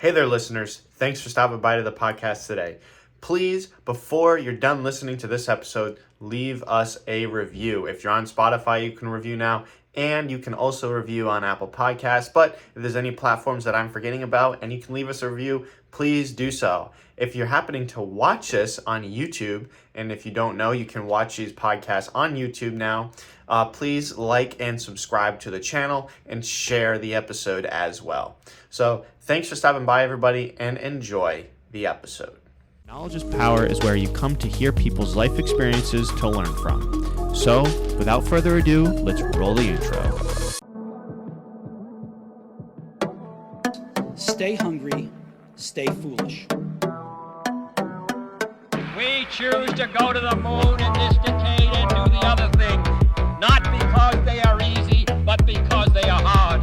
Hey there, listeners. Thanks for stopping by to the podcast today. Please, before you're done listening to this episode, leave us a review. If you're on Spotify, you can review now, and you can also review on Apple Podcasts. But if there's any platforms that I'm forgetting about and you can leave us a review, please do so. If you're happening to watch this on YouTube, and if you don't know, you can watch these podcasts on YouTube now, please like and subscribe to the channel and share the episode as well. So thanks for stopping by, everybody, and enjoy the episode. Knowledge is Power is where you come to hear people's life experiences to learn from. So, without further ado, let's roll the intro. Stay hungry, stay foolish. We choose to go to the moon in this decade and do the other thing, not because they are easy, but because they are hard.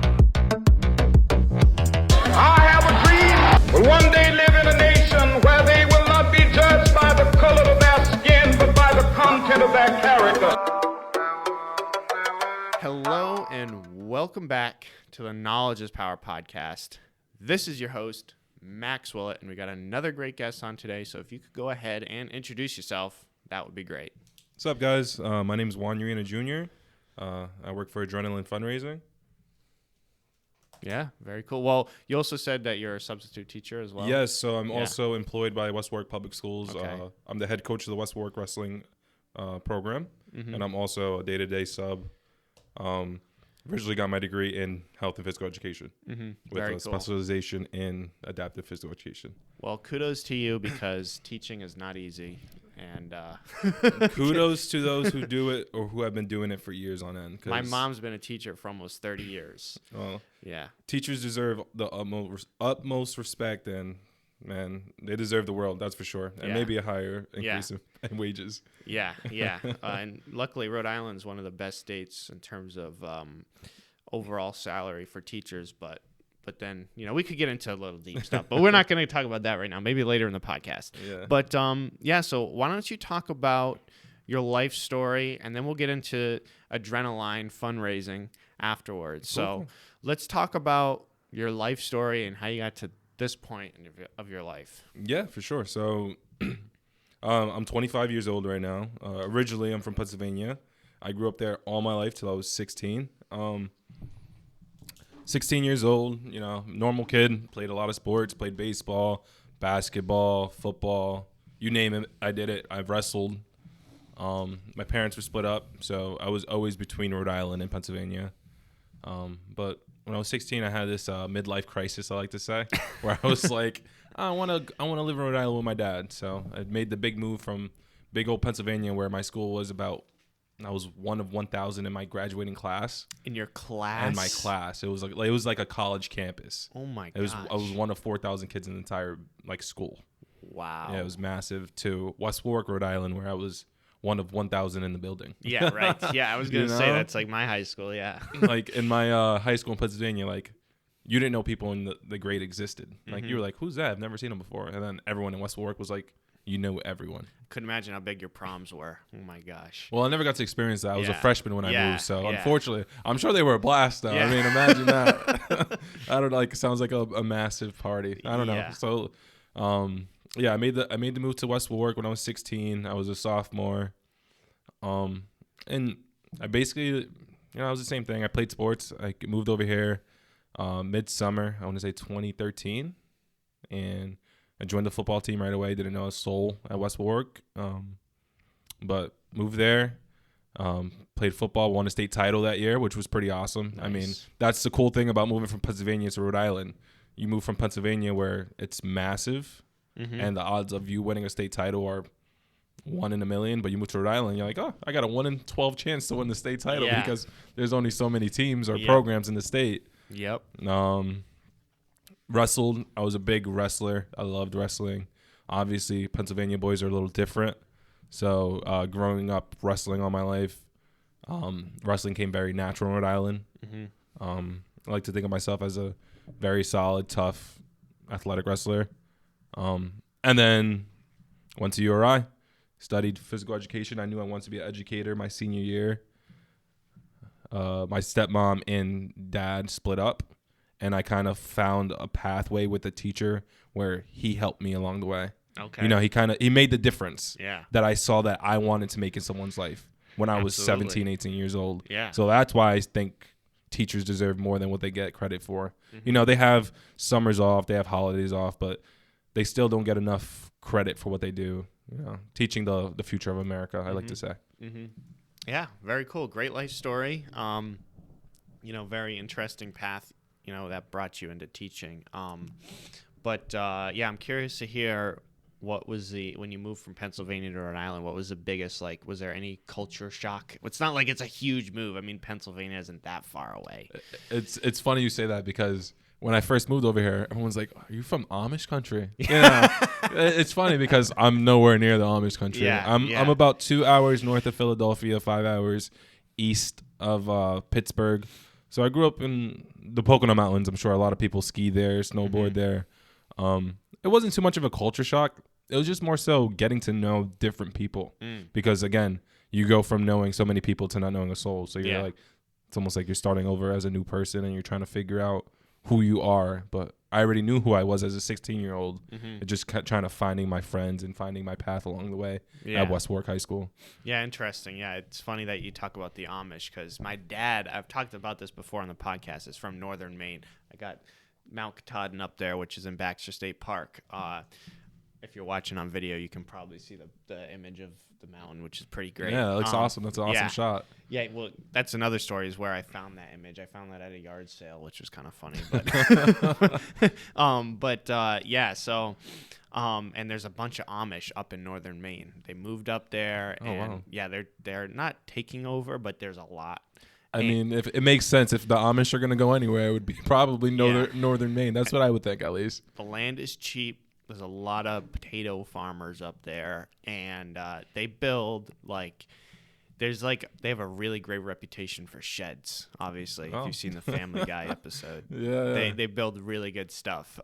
I have a dream. Will one day live in a nation where they will not be judged by the color of their skin, but by the content of their character. Hello, and welcome back to the Knowledge is Power podcast. This is your host, Max Willett, and we got another great guest on today. So if you could go ahead and introduce yourself, that would be great. What's up, guys? My name is Juan Urea Jr. I work for Adrenaline Fundraising. Yeah, very cool. Well, you also said that you're a substitute teacher as well. Yes, so I'm also employed by West Warwick Public Schools. Okay. I'm the head coach of the West Warwick Wrestling program, Mm-hmm. and I'm also a day-to-day sub. Originally got my degree in health and physical education with Very a cool. specialization in adaptive physical education. Well, kudos to you because teaching is not easy. And Kudos to those who do it or who have been doing it for years on end. my mom's been a teacher for almost 30 years. Yeah. Teachers deserve the utmost respect, and man, they deserve the world, that's for sure, and Yeah. maybe a higher increase in wages. Yeah. And luckily, Rhode Island is one of the best states in terms of overall salary for teachers. But then, we could get into a little deep stuff. But we're not going to talk about that right now. Maybe later in the podcast. Yeah. But, so why don't you talk about your life story, and then we'll get into Adrenaline Fundraising afterwards. Cool. So let's talk about your life story and how you got to this point of your life. Yeah, for sure. So I'm 25 years old right now. Originally, I'm from Pennsylvania. I grew up there all my life till I was 16. 16 years old, normal kid, played a lot of sports, played baseball, basketball, football, you name it, I did it. I've wrestled. My parents were split up, so I was always between Rhode Island and Pennsylvania. But when I was 16, I had this midlife crisis, I like to say, where I was like, I want to live in Rhode Island with my dad. So I made the big move from big old Pennsylvania, where my school was I was one of 1,000 in my graduating class. In your class? In my class. It was like a college campus. Oh, my gosh. I was one of 4,000 kids in the entire school. Wow. Yeah, it was massive. To West Warwick, Rhode Island, where I was one of 1,000 in the building. Yeah, right. Yeah, I was going to say know? that's like my high school, yeah. Like in my high school in Pennsylvania, you didn't know people in the grade existed. Like you were like, who's that? I've never seen them before. And then everyone in West Warwick was like, you know everyone. Couldn't imagine how big your proms were. Oh my gosh. Well, I never got to experience that. I was a Yeah. freshman when I Yeah, moved, so yeah. unfortunately, I'm sure they were a blast though. Yeah. I mean, imagine that. I don't know, it sounds like a massive party. I don't know. Yeah. So, I made the move to West Warwick when I was 16. I was a sophomore, and I basically, I was the same thing. I played sports. I moved over here midsummer. I want to say 2013, and I joined the football team right away. Didn't know a soul at West Warwick, but moved there. Played football, won a state title that year, which was pretty awesome. Nice. I mean, that's the cool thing about moving from Pennsylvania to Rhode Island. You move from Pennsylvania where it's massive, and the odds of you winning a state title are 1 in a million. But you move to Rhode Island, you're like, oh, I got a 1 in 12 chance to win the state title because there's only so many teams or programs in the state. Yep. Wrestled. I was a big wrestler. I loved wrestling. Obviously, Pennsylvania boys are a little different. So growing up wrestling all my life, wrestling came very natural in Rhode Island. I like to think of myself as a very solid, tough, athletic wrestler. And then went to URI, studied physical education. I knew I wanted to be an educator my senior year. My stepmom and dad split up, and I kind of found a pathway with a teacher where he helped me along the way. Okay. You know, he made the difference Yeah. that I saw that I wanted to make in someone's life when I was Absolutely. 17, 18 years old. Yeah. So that's why I think teachers deserve more than what they get credit for. You know, they have summers off, they have holidays off, but they still don't get enough credit for what they do. You know, teaching the future of America, I like to say. Yeah, very cool. Great life story. You know, very interesting path, you know, that brought you into teaching. But yeah, I'm curious to hear what was when you moved from Pennsylvania to Rhode Island, what was the biggest, like, was there any culture shock? It's not like it's a huge move. I mean, Pennsylvania isn't that far away. It's funny you say that because when I first moved over here, everyone's like, "Are you from Amish country?" Yeah, it's funny because I'm nowhere near the Amish country. Yeah, I'm about 2 hours north of Philadelphia, 5 hours east of Pittsburgh. So I grew up in the Pocono Mountains. I'm sure a lot of people ski there, snowboard there. It wasn't too much of a culture shock. It was just more so getting to know different people because, again, you go from knowing so many people to not knowing a soul. So you're like, it's almost like you're starting over as a new person and you're trying to figure out who you are. But I already knew who I was as a 16-year-old. It just kept trying to finding my friends and finding my path along the way at West Warwick High School. Yeah, interesting. Yeah, it's funny that you talk about the Amish because my dad, I've talked about this before on the podcast, is from northern Maine. I got Mount Katahdin up there, which is in Baxter State Park. If you're watching on video, you can probably see the image of the mountain, which is pretty great. Yeah, it looks awesome. That's an awesome shot. Yeah, well, that's another story is where I found that image. I found that at a yard sale, which was kind of funny. But yeah, so and there's a bunch of Amish up in northern Maine. They moved up there, and yeah, they're not taking over, but there's a lot. I mean, if it makes sense, if the Amish are going to go anywhere, it would be probably northern Maine. That's what I would think, at least. The land is cheap. There's a lot of potato farmers up there, and they build they have a really great reputation for sheds. Obviously, if you've seen the Family Guy episode, they build really good stuff.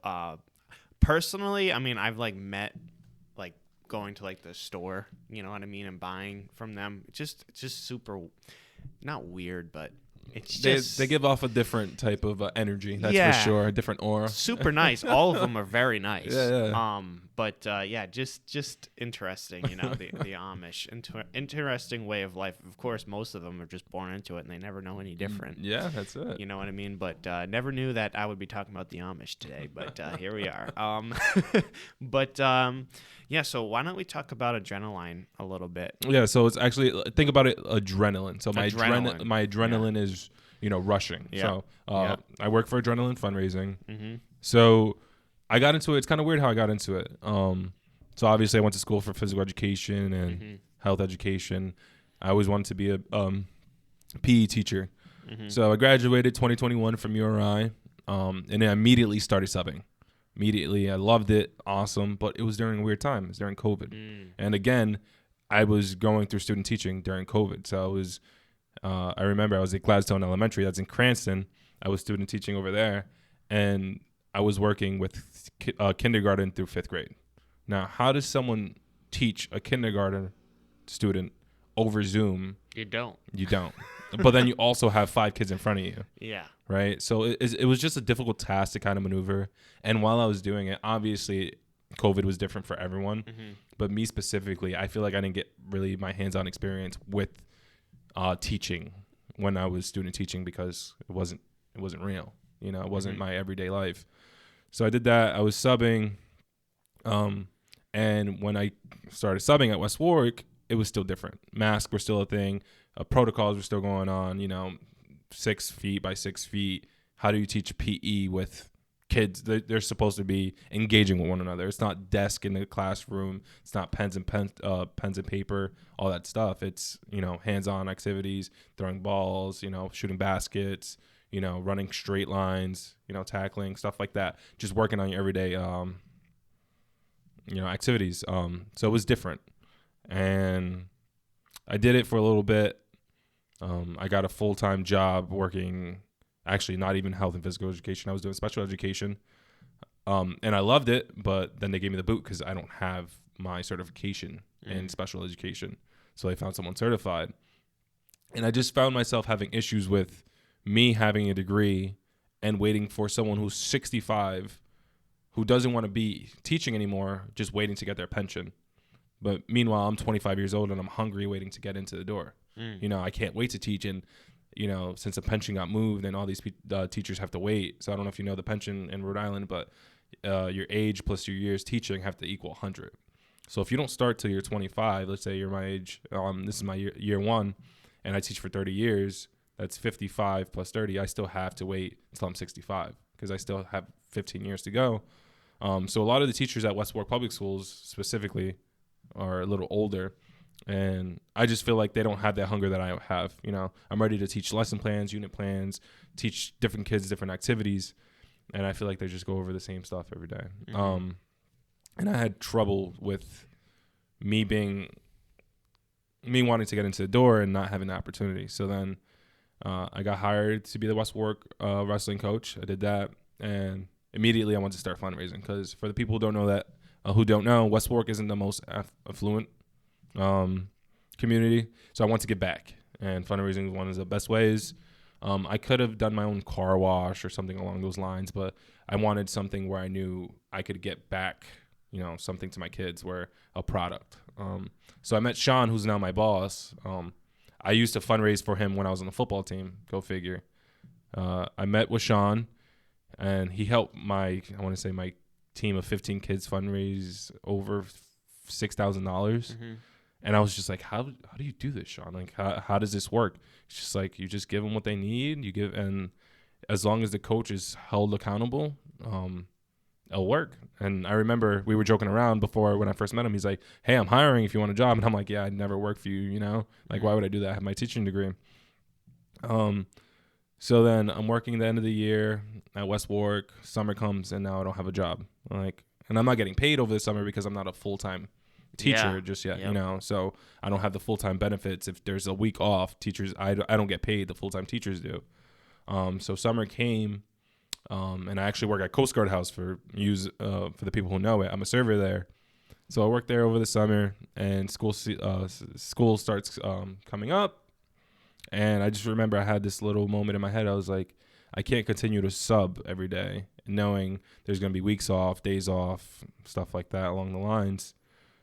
Personally, I mean, I've met going to the store, you know what I mean, and buying from them. It's just super, not weird, but it's just they give off a different type of energy. That's for sure, a different aura. Super nice. All of them are very nice. Yeah. But yeah, just interesting. You know, the Amish, interesting way of life. Of course, most of them are just born into it and they never know any different. Yeah, that's it. You know what I mean? But never knew that I would be talking about the Amish today. But here we are. Yeah. So why don't we talk about Adrenaline a little bit? Yeah. So it's actually, think about it, adrenaline. So my Adrenaline is, rushing. Yeah. So I work for Adrenaline Fundraising. Mm-hmm. So I got into it. It's kind of weird how I got into it. So obviously I went to school for physical education and health education. I always wanted to be a PE teacher. Mm-hmm. So I graduated 2021 from URI, and I immediately started subbing. Immediately, I loved it, awesome, but it was during a weird time. It was during COVID. And again, I was going through student teaching during COVID. So I remember I was at Gladstone Elementary, that's in Cranston. I was student teaching over there, and I was working with kindergarten through 5th grade. Now, how does someone teach a kindergarten student over Zoom? You don't. But then you also have 5 kids in front of you. Yeah. Right? So it was just a difficult task to kind of maneuver. And while I was doing it, obviously, COVID was different for everyone. Mm-hmm. But me specifically, I feel like I didn't get really my hands-on experience with teaching when I was student teaching because it wasn't real. You know, it wasn't my everyday life. So I did that. I was subbing. And when I started subbing at West Warwick, it was still different. Masks were still a thing. Protocols were still going on, 6 feet by 6 feet. How do you teach PE with kids? They're supposed to be engaging with one another. It's not desk in the classroom. It's not pens and paper, all that stuff. It's, hands-on activities, throwing balls, shooting baskets, running straight lines, tackling, stuff like that. Just working on your everyday, activities. So it was different. And I did it for a little bit. I got a full-time job working, actually not even health and physical education. I was doing special education. And I loved it, but then they gave me the boot because I don't have my certification in special education. So they found someone certified. And I just found myself having issues with me having a degree and waiting for someone who's 65 who doesn't want to be teaching anymore, just waiting to get their pension. But meanwhile, I'm 25 years old and I'm hungry, waiting to get into the door. You know, I can't wait to teach. And, you know, since the pension got moved and all these teachers have to wait. So I don't know if you know the pension in Rhode Island, but your age plus your years teaching have to equal 100. So if you don't start till you're 25, let's say you're my age, this is my year one, and I teach for 30 years, that's 55 plus 30. I still have to wait until I'm 65 because I still have 15 years to go. So a lot of the teachers at West Warwick Public Schools specifically are a little older, and I just feel like they don't have that hunger that I have. You know, I'm ready to teach lesson plans, unit plans, teach different kids different activities, and I feel like they just go over the same stuff every day. And I had trouble with me wanting to get into the door and not having the opportunity. So then I got hired to be the West Warwick wrestling coach. I did that, and immediately I wanted to start fundraising because for the people who don't know, West Warwick isn't the most affluent community. So I want to give back, and fundraising is one of the best ways. I could have done my own car wash or something along those lines, but I wanted something where I knew I could get back, you know, something to my kids, where a product. So I met Sean, who's now my boss. I used to fundraise for him when I was on the football team. Go figure. I met with Sean, and he helped my team of 15 kids fundraise over $6,000. And I was just like, how do you do this, Sean? Like, how does this work? It's just like, you just give them what they need. And as long as the coach is held accountable, it'll work. And I remember we were joking around before when I first met him. He's like, hey, I'm hiring if you want a job. And I'm like, yeah, I'd never work for you, you know? Like, why would I do that? I have my teaching degree. So then I'm working the end of the year at West Warwick. Summer comes, and now I don't have a job. And I'm not getting paid over the summer because I'm not a full-time teacher just yet, you know? So I don't have the full-time benefits. If there's a week off, teachers, I don't get paid. The full-time teachers do. So summer came. And I actually work at Coast Guard House for the people who know it. I'm a server there. So I worked there over the summer, and school starts coming up. And I just remember I had this little moment in my head. I was like, I can't continue to sub every day, knowing there's going to be weeks off, days off, stuff like that along the lines.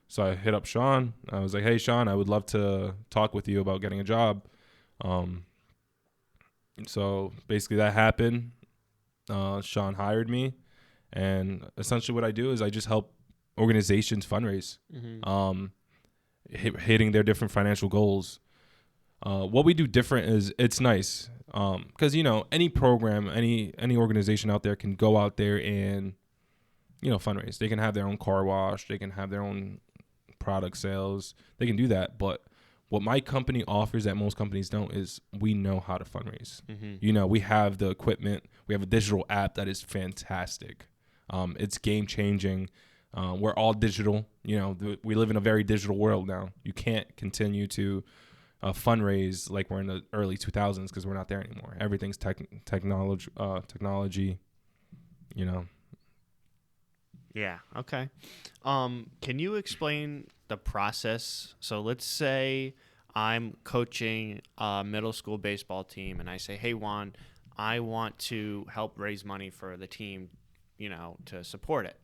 So I hit up Sean. I was like, hey, Sean, I would love to talk with you about getting a job. So basically that happened. Sean hired me, and essentially what I do is I just help organizations fundraise, hitting their different financial goals. What we do different is it's nice because, you know, any program, any organization out there can go out there and, you know, fundraise. They can have their own car wash. They can have their own product sales. They can do that. But what my company offers that most companies don't is we know how to fundraise. You know, we have the equipment. We have a digital app that is fantastic. It's game changing. We're all digital. You know, we live in a very digital world now. You can't continue to fundraise like we're in the early 2000s because we're not there anymore. Everything's technology, you know. Yeah. Okay. Can you explain the process? So let's say I'm coaching a middle school baseball team, and I say, hey, Juan, I want to help raise money for the team, you know, to support it.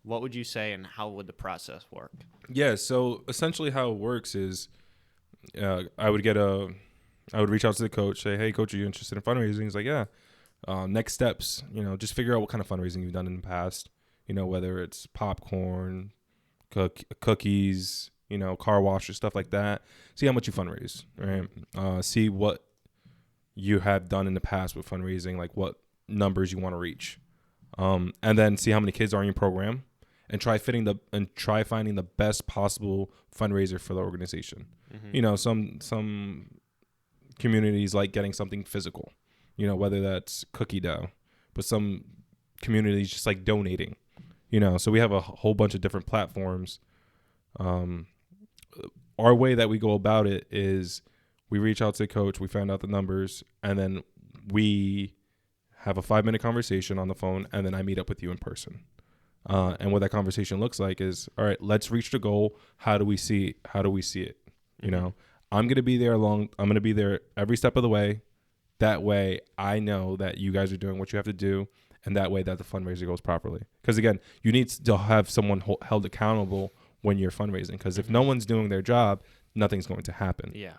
What would you say, and how would the process work? Yeah. So essentially how it works is I would reach out to the coach, say, hey, coach, are you interested in fundraising? He's like, yeah. Next steps, you know, just figure out what kind of fundraising you've done in the past. You know, whether it's popcorn, cookies, you know, car washes, stuff like that. See how much you fundraise, right? See what you have done in the past with fundraising, like what numbers you want to reach. And then see how many kids are in your program, and try finding the best possible fundraiser for the organization. You know, some communities like getting something physical, you know, whether that's cookie dough, but some communities just like donating. You know, so we have a whole bunch of different platforms. Our way that we go about it is we reach out to the coach, we find out the numbers, and then we have a 5-minute conversation on the phone, and then I meet up with you in person. And what that conversation looks like is, all right, let's reach the goal. How do we see it? You know, I'm going to be there every step of the way. That way I know that you guys are doing what you have to do, and that way that the fundraiser goes properly. Because again, you need to have someone held accountable when you're fundraising, because if no one's doing their job, nothing's going to happen. Yeah.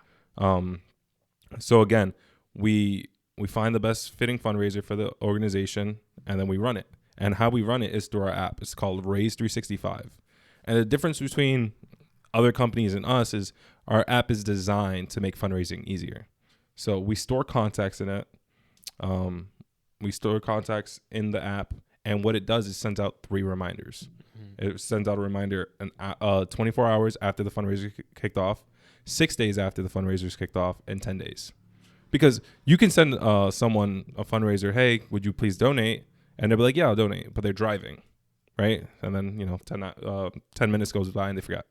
So again, we find the best fitting fundraiser for the organization, and then we run it. And how we run it is through our app. It's called Raise 365. And the difference between other companies and us is our app is designed to make fundraising easier. So we store contacts in it. We store contacts in the app, and what it does is sends out 3 reminders. It sends out a reminder 24 hours after the fundraiser kicked off, 6 days after the fundraiser's kicked off, and 10 days. Because you can send someone a fundraiser, hey, would you please donate? And they'll be like, yeah, I'll donate, but they're driving, right? And then 10 minutes goes by and they forgot,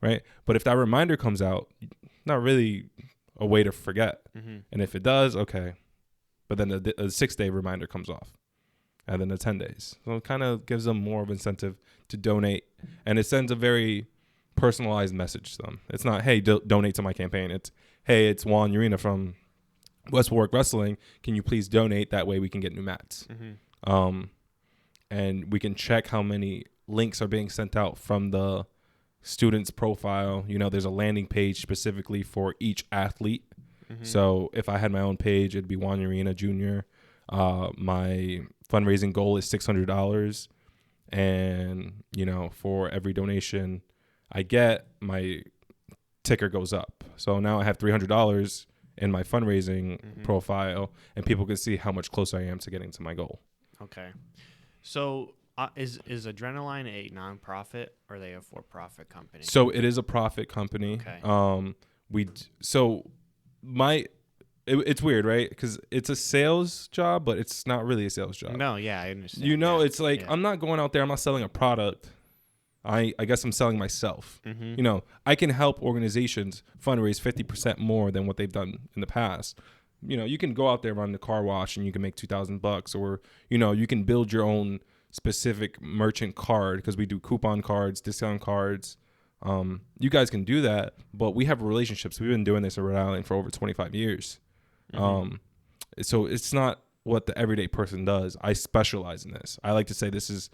right? But if that reminder comes out, not really a way to forget. And if it does, okay. But then the 6-day reminder comes off, and then the 10 days. So it kind of gives them more of incentive to donate, and it sends a very personalized message to them. It's not, hey, donate to my campaign. It's, hey, it's Juan Urea from West Warwick Wrestling. Can you please donate? That way we can get new mats. And we can check how many links are being sent out from the student's profile. There's a landing page specifically for each athlete. So if I had my own page, it'd be Juan Urea Jr. My fundraising goal is $600. And, for every donation I get, my ticker goes up. So now I have $300 in my fundraising profile, and people can see how much closer I am to getting to my goal. Okay. So is Adrenaline a nonprofit, or are they a for-profit company? So it is a profit company. Okay. It's weird, right? Because it's a sales job, but it's not really a sales job. No, yeah, I understand. It's like, I'm not going out there, I'm not selling a product. I guess I'm selling myself. I can help organizations fundraise 50% more than what they've done in the past. You can go out there, run the car wash, and you can make $2,000, or, you can build your own specific merchant card, because we do coupon cards, discount cards. You guys can do that, but we have relationships. We've been doing this in Rhode Island for over 25 years. So it's not what the everyday person does. I specialize in this. I like to say this is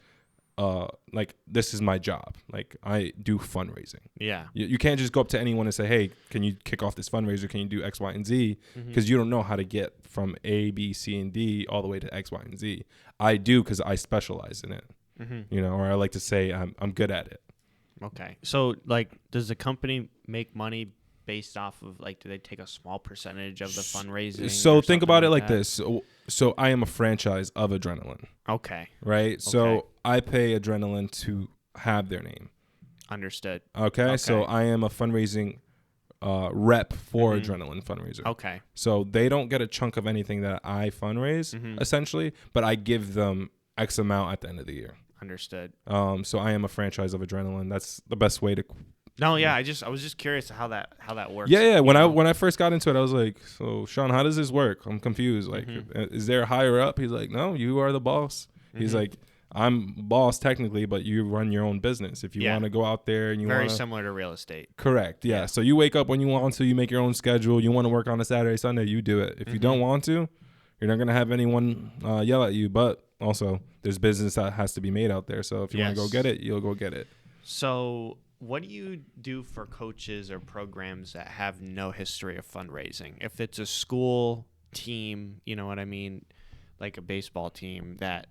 this is my job. Like, I do fundraising. Yeah. You can't just go up to anyone and say, hey, can you kick off this fundraiser? Can you do X, Y, and Z? Because you don't know how to get from A, B, C, and D all the way to X, Y, and Z. I do, because I specialize in it. Or I like to say I'm good at it. Okay. So, does the company make money based off of, do they take a small percentage of the fundraising? So think about it like this. So I am a franchise of Adrenaline. Okay. Right? So I pay Adrenaline to have their name. Understood. Okay. So I am a fundraising rep for Adrenaline Fundraiser. Okay. So they don't get a chunk of anything that I fundraise, essentially, but I give them X amount at the end of the year. Understood. So I am a franchise of Adrenaline. That's the best way to. No, yeah, I was just curious how that works. Yeah. When I first got into it, I was like, so Sean, how does this work? I'm confused. Like, is there a higher up? He's like, no, you are the boss. He's like, I'm boss technically, but you run your own business. If you want to go out there and you very similar to real estate. Correct. Yeah. So you wake up when you want to. You make your own schedule. You want to work on a Saturday, Sunday. You do it. If you don't want to, you're not gonna have anyone yell at you. But also, there's business that has to be made out there. So if you want to go get it, you'll go get it. So what do you do for coaches or programs that have no history of fundraising? If it's a school team, you know what I mean, like a baseball team that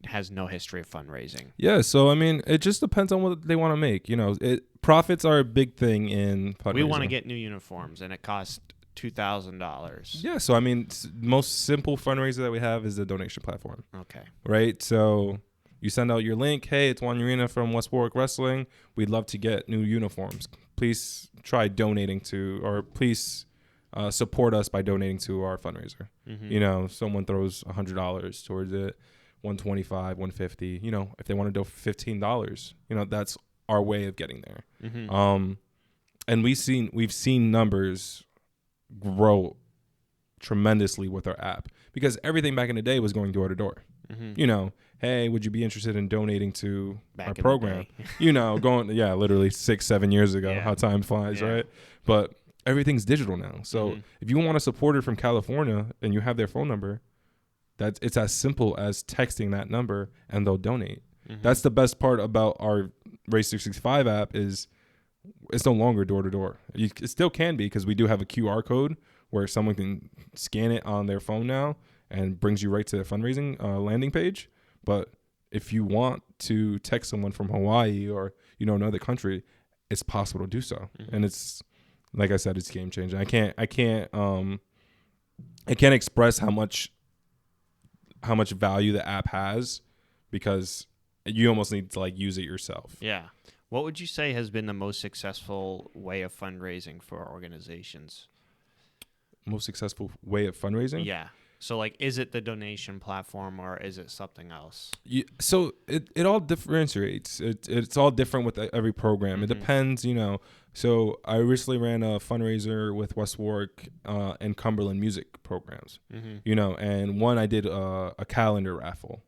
has no history of fundraising. Yeah, so I mean, it just depends on what they want to make. Profits are a big thing in fundraising. We want to get new uniforms, and it costs $2,000. Yeah, so I mean, most simple fundraiser that we have is the donation platform. Okay. Right, so you send out your link. Hey, it's Juan Urea from West Warwick Wrestling. We'd love to get new uniforms. Please try donating to, or please support us by donating to our fundraiser. Someone throws $100 towards it, $125, $150. If they want to do $15, that's our way of getting there. And we've seen numbers grow tremendously with our app, because everything back in the day was going door to door. Hey, would you be interested in donating to our program? Literally 6-7 years ago. How time flies, right? But everything's digital now. So if you want a supporter from California and you have their phone number, it's as simple as texting that number and they'll donate. That's the best part about our Race 365 app is it's no longer door to door. It still can be because we do have a QR code where someone can scan it on their phone now and brings you right to the fundraising landing page. But if you want to text someone from Hawaii or another country, it's possible to do so. And it's like I said, it's game changing. I can't express how much value the app has because you almost need to like use it yourself. Yeah. What would you say has been the most successful way of fundraising for organizations? Most successful way of fundraising? Yeah. So, like, is it the donation platform or is it something else? So it all differentiates. It's all different with every program. It depends, So I recently ran a fundraiser with West Warwick and Cumberland music programs, and one I did a calendar raffle.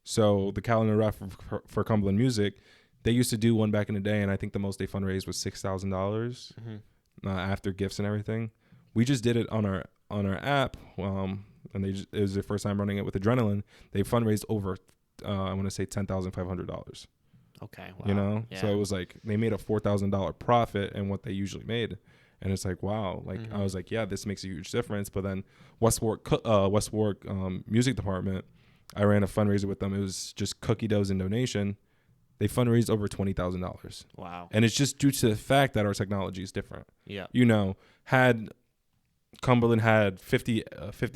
So the calendar raffle for Cumberland music, they used to do one back in the day, and I think the most they fundraised was $6,000 after gifts and everything. We just did it on our app, and it was their first time running it with Adrenaline. They fundraised over, I want to say $10,500. Okay, wow. So it was like they made a $4,000 profit in what they usually made, and it's like wow. Like I was like, yeah, this makes a huge difference. But then West Warwick music department, I ran a fundraiser with them. It was just cookie doughs and donation. They fundraised over $20,000. Wow. And it's just due to the fact that our technology is different. Yeah. Had Cumberland had 50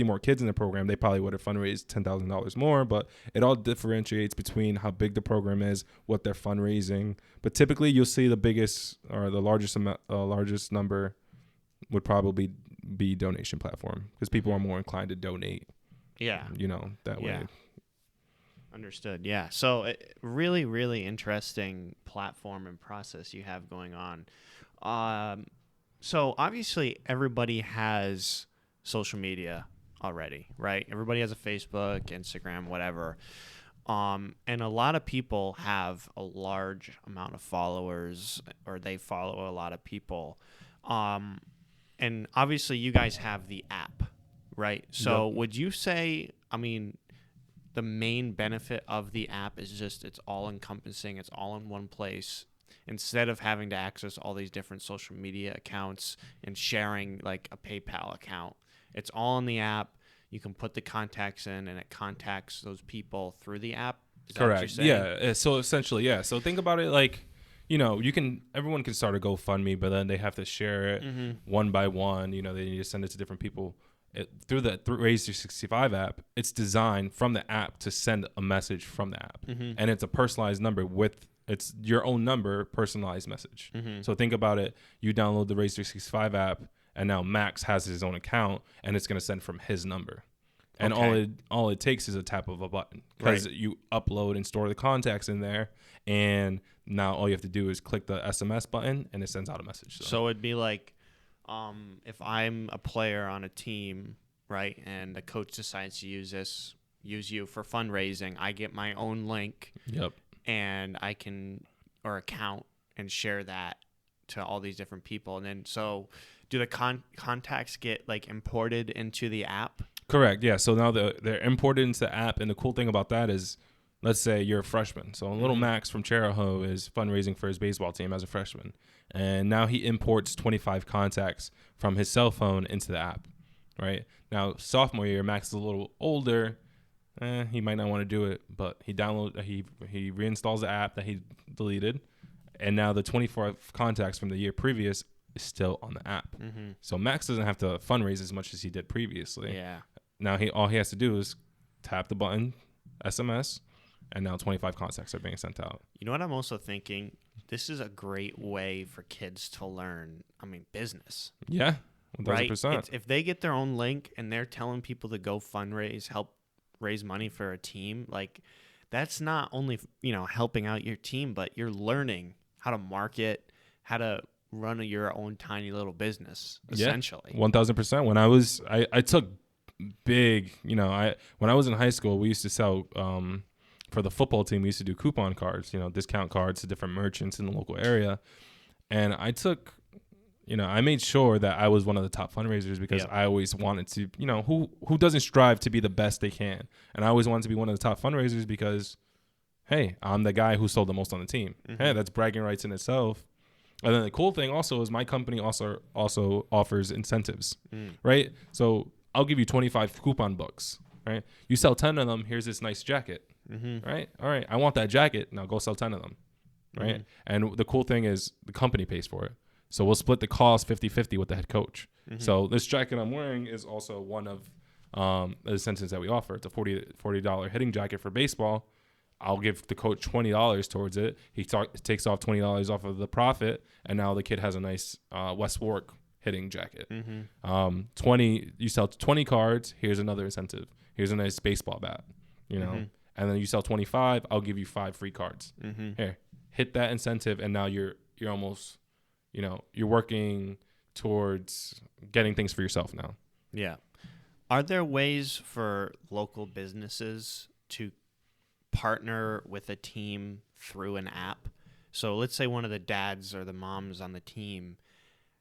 more kids in the program, they probably would have fundraised $10,000 more, but it all differentiates between how big the program is, what they're fundraising. But typically you'll see the biggest or the largest number would probably be donation platform because people are more inclined to donate. Yeah. That way. Understood. Yeah. So really, really interesting platform and process you have going on. So obviously everybody has social media already, right? Everybody has a Facebook, Instagram, whatever. And a lot of people have a large amount of followers or they follow a lot of people. And obviously you guys have the app, right? So would you say, the main benefit of the app is just it's all encompassing, it's all in one place. Instead of having to access all these different social media accounts and sharing like a PayPal account, it's all in the app. You can put the contacts in and it contacts those people through the app. Is that what you're saying? Yeah. So essentially, yeah. So think about it like, everyone can start a GoFundMe, but then they have to share it one by one. They need to send it to different people. Through the Raise 365 app, it's designed from the app to send a message from the app. And it's a personalized number it's your own number, personalized message. So think about it. You download the Raise 365 app, and now Max has his own account, and it's going to send from his number. And all it takes is a tap of a button because you upload and store the contacts in there, and now all you have to do is click the SMS button, and it sends out a message. So it'd be like if I'm a player on a team, right, and the coach decides to use you for fundraising, I get my own link. Yep. And I can, or account, and share that to all these different people. And then, so do the contacts get like imported into the app? Correct. Yeah. So now they're imported into the app. And the cool thing about that is, let's say you're a freshman. So little Max from Cheraho is fundraising for his baseball team as a freshman. And now he imports 25 contacts from his cell phone into the app, right? Now, sophomore year, Max is a little older. He might not want to do it, but he reinstalls the app that he deleted, and now the 24 contacts from the year previous is still on the app. So Max doesn't have to fundraise as much as he did previously. Yeah. Now all he has to do is tap the button, SMS, and now 25 contacts are being sent out. You know what I'm also thinking? This is a great way for kids to learn, business. Yeah, 1,000%. Right? If they get their own link and they're telling people to go fundraise, help raise money for a team, like that's not only helping out your team, but you're learning how to market, how to run your own tiny little business, essentially. 1,000%. When I took big, when I was in high school, we used to sell for the football team, we used to do coupon cards, discount cards to different merchants in the local area, and I took I made sure that I was one of the top fundraisers because I always wanted to, who doesn't strive to be the best they can? And I always wanted to be one of the top fundraisers because, hey, I'm the guy who sold the most on the team. Hey, that's bragging rights in itself. And then the cool thing also is my company also offers incentives, right? So I'll give you 25 coupon books, right? You sell 10 of them, here's this nice jacket, right? All right, I want that jacket. Now go sell 10 of them, right? And the cool thing is the company pays for it. So we'll split the cost 50-50 with the head coach. So this jacket I'm wearing is also one of the incentives that we offer. It's a $40 hitting jacket for baseball. I'll give the coach $20 towards it. He takes off $20 off of the profit, and now the kid has a nice West Warwick hitting jacket. 20, you sell 20 cards, here's another incentive. Here's a nice baseball bat, and then you sell 25, I'll give you 5 free cards. Here, hit that incentive, and now you're almost, you're working towards getting things for yourself now. Yeah. Are there ways for local businesses to partner with a team through an app? So let's say one of the dads or the moms on the team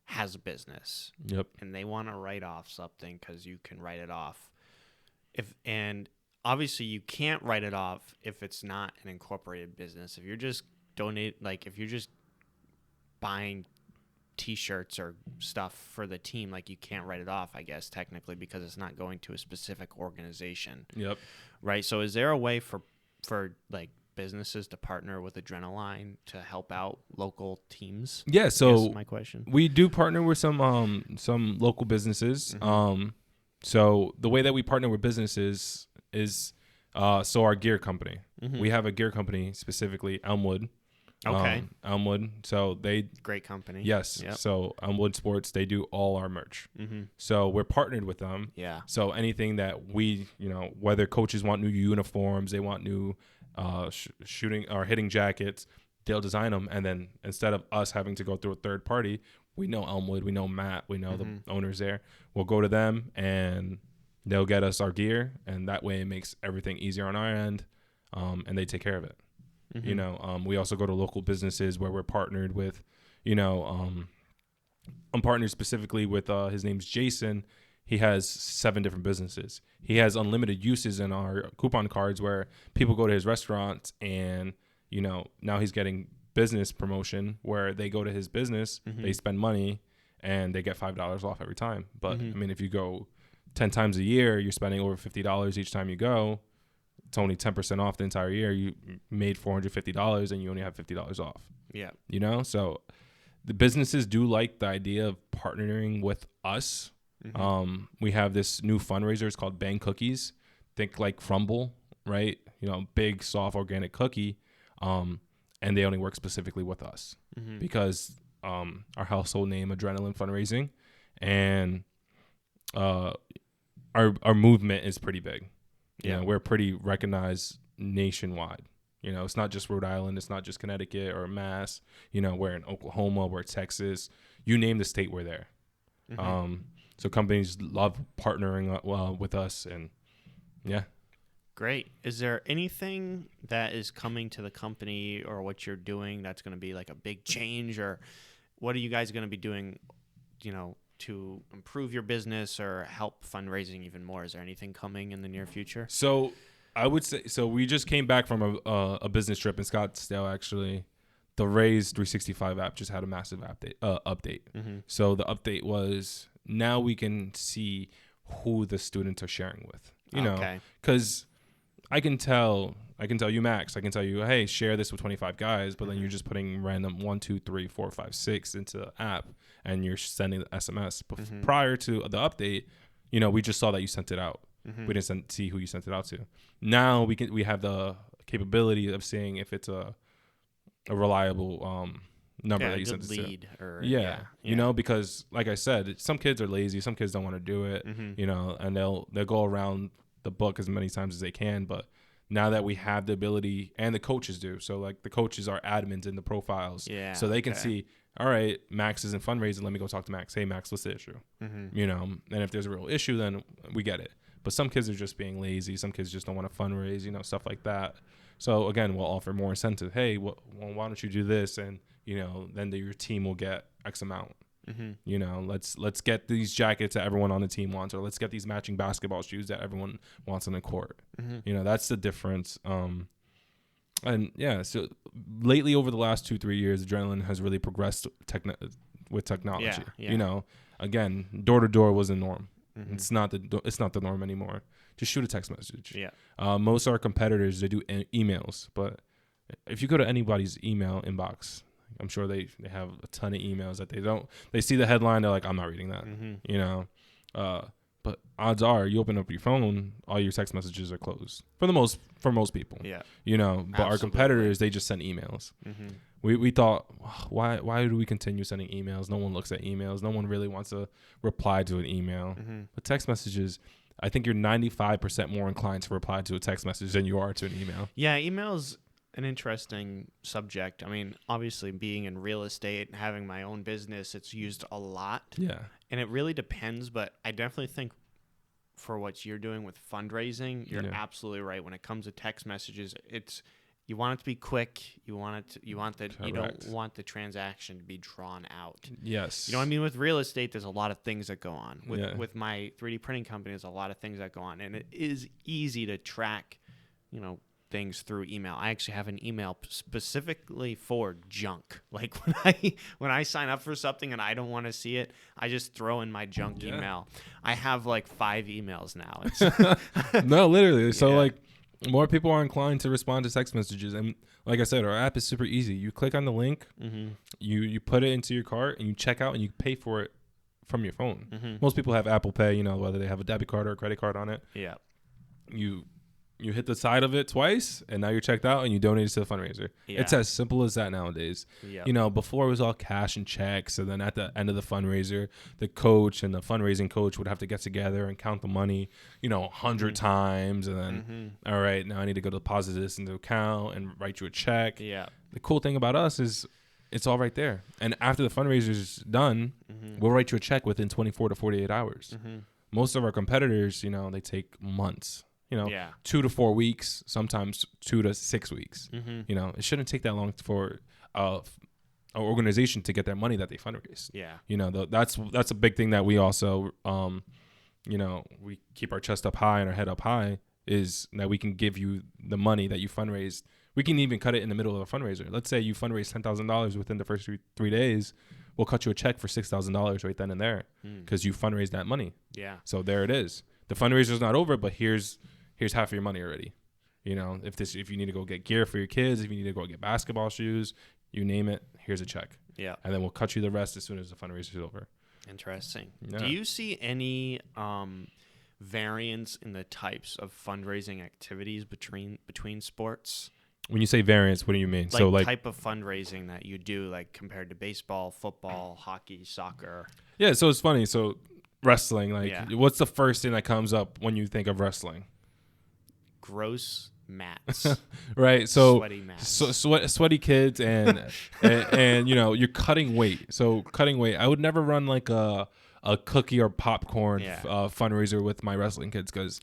has a business. Yep. And they want to write off something because you can write it off. And obviously you can't write it off if it's not an incorporated business. If you're just if you're just buying T-shirts or stuff for the team, you can't write it off, I guess, technically, because it's not going to a specific organization. Yep. Right. So is there a way for businesses to partner with Adrenaline to help out local teams? Yeah. So my question. We do partner with some local businesses. So the way that we partner with businesses is our gear company. We have a gear company, specifically Elmwood. Okay. Elmwood. So great company. Yes. Yep. So Elmwood Sports, they do all our merch. So we're partnered with them. Yeah. So anything that we, whether coaches want new uniforms, they want new shooting or hitting jackets, they'll design them. And then instead of us having to go through a third party, we know Elmwood, we know Matt, we know the owners there. We'll go to them and they'll get us our gear. And that way it makes everything easier on our end. And they take care of it. We also go to local businesses where we're partnered with, I'm partnered specifically with, his name's Jason. He has 7 different businesses. He has unlimited uses in our coupon cards where people go to his restaurant and, now he's getting business promotion where they go to his business, they spend money and they get $5 off every time. But if you go 10 times a year, you're spending over $50 each time you go. It's only 10% off the entire year. You made $450 and you only have $50 off. Yeah. So the businesses do like the idea of partnering with us. We have this new fundraiser. It's called Bang Cookies. Think like Crumble, right? Big, soft, organic cookie. And they only work specifically with us because our household name, Adrenaline Fundraising, and our movement is pretty big. We're pretty recognized nationwide. It's not just Rhode Island. It's not just Connecticut or Mass. We're in Oklahoma. We're Texas. You name the state, we're there. So companies love partnering with us. And, yeah. Great. Is there anything that is coming to the company or what you're doing that's going to be like a big change? Or what are you guys going to be doing, to improve your business or help fundraising even more? Is there anything coming in the near future? So I would say, we just came back from a business trip in Scottsdale, actually. The Raise 365 app just had a massive update. So the update was now we can see who the students are sharing with, because I can tell you, Max, I can tell you, hey, share this with 25 guys, but then you're just putting random 1, 2, 3, 4, 5, 6 into the app and you're sending the SMS. But prior to the update, we just saw that you sent it out. We didn't see who you sent it out to. Now we have the capability of seeing if it's a reliable number that you sent it to. Because like I said, some kids are lazy, some kids don't want to do it, and they'll go around the book as many times as they can. But now that we have the ability, and the coaches do, so like the coaches are admins in the profiles, so they can see, all right, Max isn't fundraising, let me go talk to Max. Hey, Max, what's the issue? And if there's a real issue, then we get it. But some kids are just being lazy. Some kids just don't want to fundraise, stuff like that. So again, we'll offer more incentive. Hey, why don't you do this? And, then your team will get X amount. You know, let's get these jackets that everyone on the team wants, or let's get these matching basketball shoes that everyone wants on the court. You know, that's the difference. And yeah, so lately over the last 2-3 years, Adrenaline has really progressed with technology. Yeah. You know, again, door to door was the norm. It's not the norm anymore. Just shoot a text message. Yeah. Most of our competitors, they do emails, but if you go to anybody's email inbox, I'm sure they have a ton of emails that they see the headline, they're like, I'm not reading that. You know, but odds are you open up your phone, all your text messages are closed for most people. Yeah. You know, but our Absolutely. competitors, they just send emails. We thought, why do we continue sending emails? No one looks at emails. No one really wants to reply to an email. But text messages, I think you're 95% more inclined to reply to a text message than you are to an email. Yeah, email's an interesting subject. I mean, obviously being in real estate and having my own business, it's used a lot. Yeah. And it really depends, but I definitely think for what you're doing with fundraising, you're absolutely right. When it comes to text messages, you want it to be quick. You don't want the transaction to be drawn out. Yes. You know what I mean? With real estate, there's a lot of things that go on. With my 3D printing company, there's a lot of things that go on, and it is easy to track, you know, things through email. I actually have an email specifically for junk. Like when I sign up for something and I don't want to see it, I just throw in my junk email. I have like 5 emails now. No, literally. So like more people are inclined to respond to text messages, and like I said, our app is super easy. You click on the link, you put it into your cart, and you check out, and you pay for it from your phone. Most people have Apple Pay, you know, whether they have a debit card or a credit card on it. Yeah. You hit the side of it twice, and now you're checked out, and you donate it to the fundraiser. Yeah. It's as simple as that nowadays. Yep. You know, before it was all cash and checks, and then at the end of the fundraiser, the coach and the fundraising coach would have to get together and count the money, you know, 100 times, and then, all right, now I need to go deposit this into account and write you a check. Yeah. The cool thing about us is it's all right there. And after the fundraiser's done, we'll write you a check within 24 to 48 hours. Most of our competitors, you know, they take months. You know, 2 to 4 weeks, sometimes 2 to 6 weeks. You know, it shouldn't take that long for an organization to get their money that they fundraise. Yeah. You know, that's a big thing that we also, you know, we keep our chest up high and our head up high, is that we can give you the money that you fundraised. We can even cut it in the middle of a fundraiser. Let's say you fundraise $10,000 within the first 3 days. We'll cut you a check for $6,000 right then and there because you fundraised that money. Yeah. So there it is. The fundraiser's not over, but here's half of your money already. You know, if you need to go get gear for your kids, if you need to go get basketball shoes, you name it, here's a check. Yeah. And then we'll cut you the rest as soon as the fundraiser's over. Interesting. Yeah. Do you see any variance in the types of fundraising activities between sports? When you say variance, what do you mean? Like so like type of fundraising that you do, like compared to baseball, football, hockey, soccer. Yeah, so it's funny. So wrestling, like what's the first thing that comes up when you think of wrestling? Gross mats. Right. So sweaty mats. Sweaty kids and you know, you're cutting weight. So cutting weight. I would never run like a cookie or popcorn fundraiser with my wrestling kids, because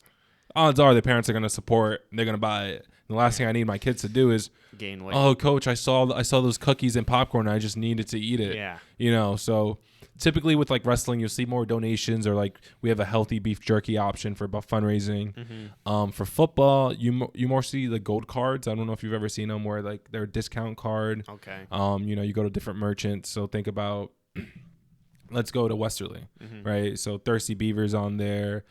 odds are the parents are going to support. They're going to buy it. And the last thing I need my kids to do is gain weight. Oh, coach, I saw those cookies and popcorn. And I just needed to eat it. Yeah. You know, so typically with like wrestling, you'll see more donations, or like we have a healthy beef jerky option for fundraising. For football, you more see the gold cards. I don't know if you've ever seen them, where like they're a discount card. Okay. You know, you go to different merchants. So think about, let's go to Westerly, right? So Thirsty Beaver's on there,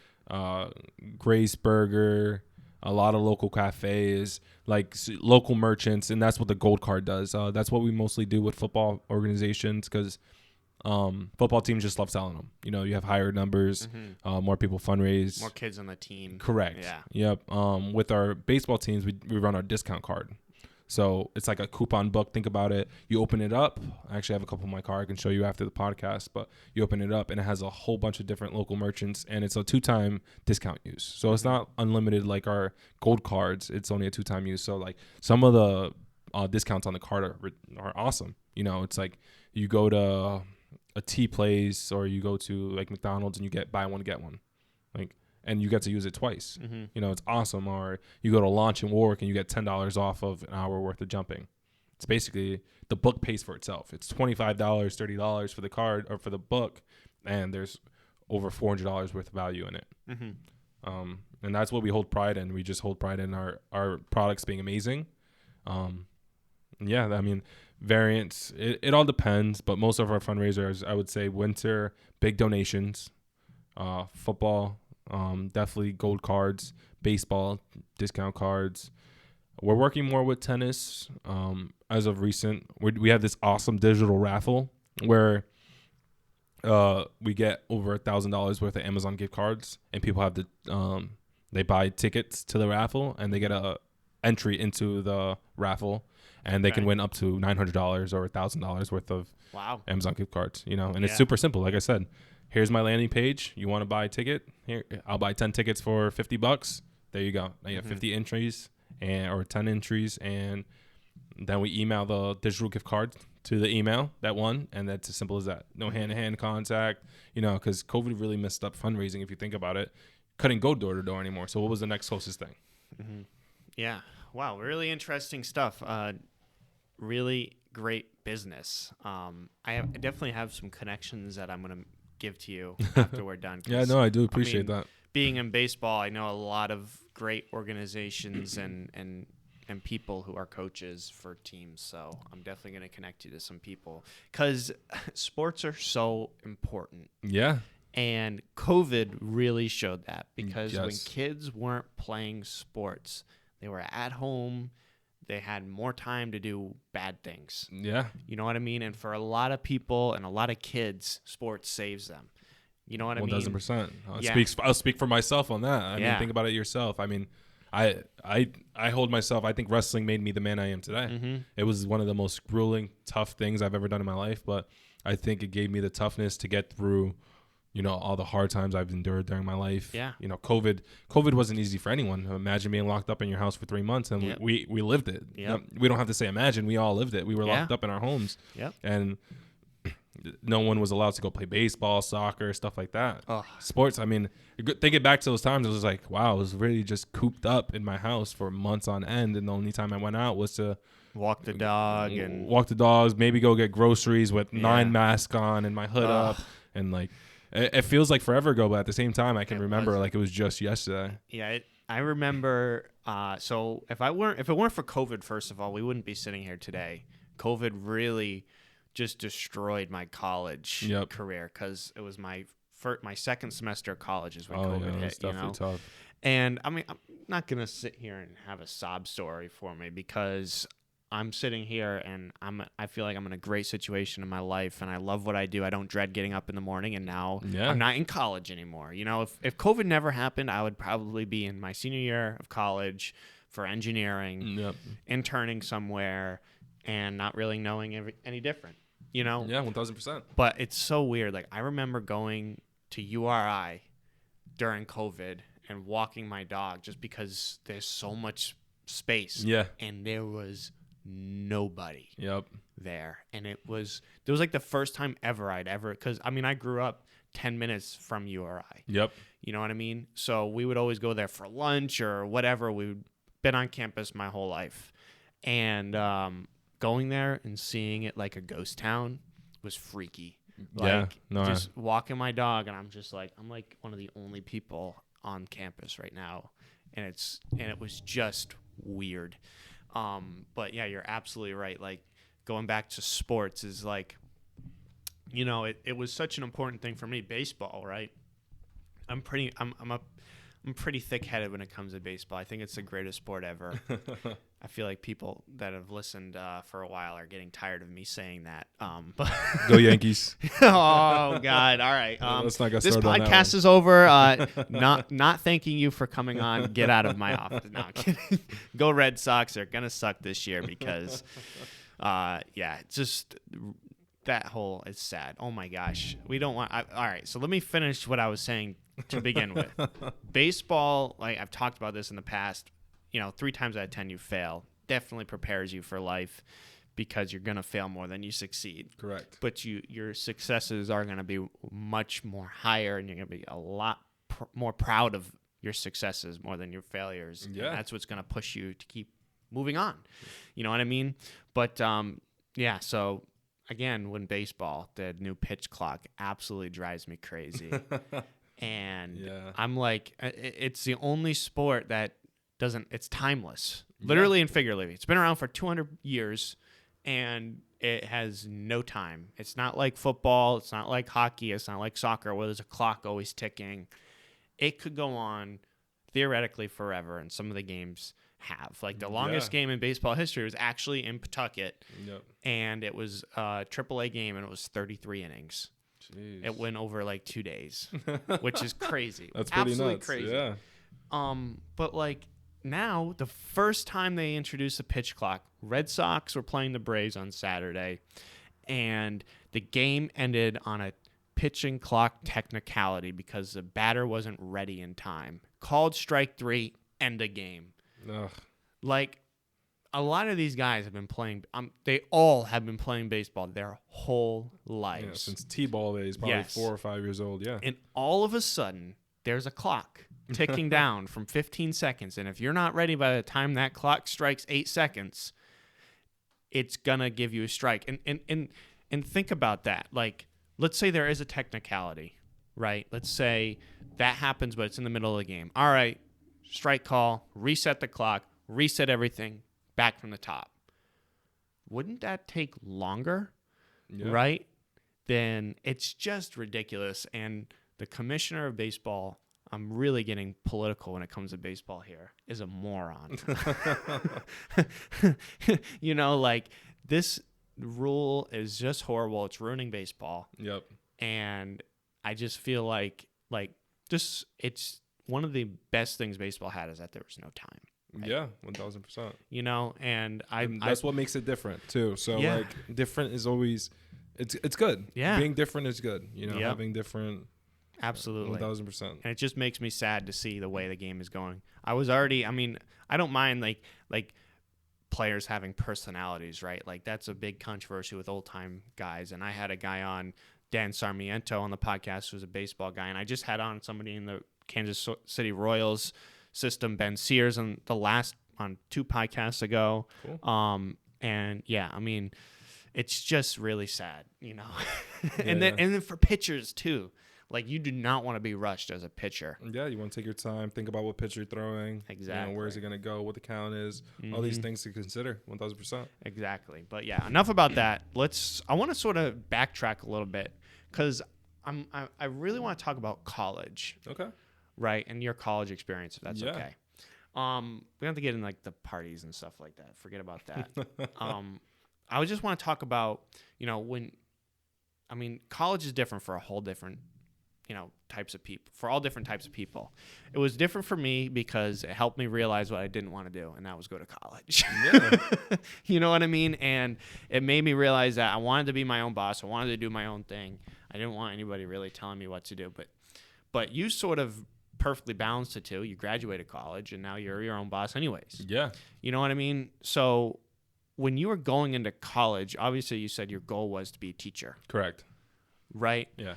Grace Burger, a lot of local cafes, like local merchants, and that's what the gold card does. That's what we mostly do with football organizations, because football teams just love selling them. You know, you have higher numbers, more people fundraise, more kids on the team. Correct. Yeah. Yep. With our baseball teams, we run our discount card. So it's like a coupon book. Think about it. You open it up. I actually have a couple in my car I can show you after the podcast, but you open it up and it has a whole bunch of different local merchants, and it's a 2-time discount use. So it's not unlimited like our gold cards. It's only a 2-time use. So like some of the discounts on the card are awesome. You know, it's like you go to a tea place, or you go to like McDonald's and you get buy one, get one. Like, and you get to use it twice. You know, it's awesome. Or you go to Launch and Warwick and you get $10 off of an hour worth of jumping. it's basically the book pays for itself. It's $25, $30 for the card or for the book, and there's over $400 worth of value in it. And that's what we hold pride in. We just hold pride in our products being amazing. Yeah, I mean, variants, it all depends, but most of our fundraisers, I would say winter, big donations, football, definitely gold cards, baseball, discount cards. We're working more with tennis. As of recent, we have this awesome digital raffle where we get over $1,000 worth of Amazon gift cards, and people have to they buy tickets to the raffle, and they get a entry into the raffle, and they can win up to $900 or $1,000 worth of Amazon gift cards. And it's super simple. Like I said, here's my landing page. You want to buy a ticket? Here, I'll buy 10 tickets for $50. There you go. Now you have 50 entries or 10 entries, and then we email the digital gift card to the email that won, and that's as simple as that. No hand-to-hand contact, because COVID really messed up fundraising. If you think about it, couldn't go door to door anymore. So what was the next closest thing? Yeah. Wow. Really interesting stuff. Really great business. I definitely have some connections that I'm going to give to you after we're done. Yeah, no, I do appreciate that. Being in baseball, I know a lot of great organizations and people who are coaches for teams. So I'm definitely going to connect you to some people because sports are so important. Yeah. And COVID really showed that because when kids weren't playing sports, they were at home. They had more time to do bad things. Yeah. You know what I mean? And for a lot of people and a lot of kids, sports saves them. You know what I mean? 1,000%. I'll speak for myself on that. I mean, think about it yourself. I mean, I hold myself. I think wrestling made me the man I am today. It was one of the most grueling, tough things I've ever done in my life, but I think it gave me the toughness to get through, all the hard times I've endured during my life. Yeah. COVID wasn't easy for anyone. Imagine being locked up in your house for 3 months, and we lived it. We don't have to say imagine. We all lived it. We were locked up in our homes. And no one was allowed to go play baseball, soccer, stuff like that. Sports, I mean, thinking back to those times, it was like, wow, I was really just cooped up in my house for months on end, and the only time I went out was to walk the dogs, maybe go get groceries with 9 masks on and my hood up, and like it feels like forever ago, but at the same time, I can remember like it was just yesterday. Yeah, I remember. So if it weren't for COVID, first of all, we wouldn't be sitting here today. COVID really just destroyed my college career because it was my second semester of college is when COVID hit. Definitely tough. And I mean, I'm not gonna sit here and have a sob story for me because I'm sitting here and I feel like I'm in a great situation in my life and I love what I do. I don't dread getting up in the morning, and now I'm not in college anymore. If COVID never happened, I would probably be in my senior year of college for engineering, interning somewhere, and not really knowing any different. Yeah, 1,000%. But it's so weird. Like I remember going to URI during COVID and walking my dog just because there's so much space. Yeah. And there was nobody Yep. there. And it was like the first time ever because I mean I grew up 10 minutes from URI. Yep. You know what I mean? So we would always go there for lunch or whatever. We've been on campus my whole life. And going there and seeing it like a ghost town was freaky. Like just walking my dog and I'm like one of the only people on campus right now. And it was just weird. But yeah, you're absolutely right. Like going back to sports is like, it was such an important thing for me. Baseball, right? I'm pretty thick-headed when it comes to baseball. I think it's the greatest sport ever. I feel like people that have listened for a while are getting tired of me saying that. But Go Yankees. Oh God! All right. Let's not get this started on that podcast is over. Not thanking you for coming on. Get out of my office. No, I'm kidding. Go Red Sox. They're gonna suck this year because, just that whole is sad. Oh my gosh. We don't want. All right. So let me finish what I was saying to begin with. Baseball, like I've talked about this in the past. 3 times out of 10 you fail. Definitely prepares you for life because you're going to fail more than you succeed. Correct. But your successes are going to be much more higher, and you're going to be a lot more proud of your successes more than your failures. Yeah. And that's what's going to push you to keep moving on. You know what I mean? But yeah. So again, when baseball, the new pitch clock absolutely drives me crazy. And I'm like, it's the only sport that doesn't. It's timeless, literally and figuratively. It's been around for 200 years, and it has no time. It's not like football. It's not like hockey. It's not like soccer where there's a clock always ticking. It could go on theoretically forever, and some of the games have. Like the longest game in baseball history was actually in Pawtucket, and it was a AAA game, and it was 33 innings. Jeez. It went over like 2 days, which is crazy. That's pretty absolutely nuts. crazy. Yeah. But like now, the first time they introduced the pitch clock, Red Sox were playing the Braves on Saturday, and the game ended on a pitching clock technicality because the batter wasn't ready in time. Called strike 3, end of game. Ugh. Like, a lot of these guys have been playing. They all have been playing baseball their whole lives. Yeah, since T-ball days, probably 4 or 5 years old. Yeah. And all of a sudden, there's a clock ticking down from 15 seconds. And if you're not ready by the time that clock strikes 8 seconds, it's gonna give you a strike. And think about that. Like, let's say there is a technicality, right? Let's say that happens, but it's in the middle of the game. All right, strike call, reset the clock, reset everything. Back from the top. Wouldn't that take longer, right? Then it's just ridiculous. And the commissioner of baseball, I'm really getting political when it comes to baseball here, is a moron. You know, like this rule is just horrible. It's ruining baseball. Yep. And I just feel like just it's one of the best things baseball had is that there was no time. Right? Yeah, 1,000%. You know, and that's what makes it different too. So like different is always, it's good. Yeah, being different is good. You know, having different. Absolutely, 1,000%. And it just makes me sad to see the way the game is going. I mean, I don't mind like players having personalities, right? Like that's a big controversy with old time guys. And I had a guy on, Dan Sarmiento, on the podcast who's a baseball guy, and I just had on somebody in the Kansas City Royals system, Ben Sears, on 2 podcasts ago. Cool. And yeah, I mean, it's just really sad, you know. And then for pitchers too, like you do not want to be rushed as a pitcher. Yeah, you want to take your time, think about what pitch you're throwing. Exactly. You know, where is it going to go? What the count is? All these things to consider. 1,000%. Exactly. But yeah, enough about that. I want to sort of backtrack a little bit because I really want to talk about college. Okay. Right, and your college experience, if that's okay. We don't have to get in like the parties and stuff like that. Forget about that. I just want to talk about, you know, college is different for a whole different, you know, types of people, for all different types of people. It was different for me because it helped me realize what I didn't want to do, and that was go to college. Yeah. You know what I mean? And it made me realize that I wanted to be my own boss. I wanted to do my own thing. I didn't want anybody really telling me what to do. But you sort of perfectly balanced the two. You graduated college, and now you're your own boss anyways. Yeah. You know what I mean? So when you were going into college, obviously you said your goal was to be a teacher. Correct. Right? Yeah.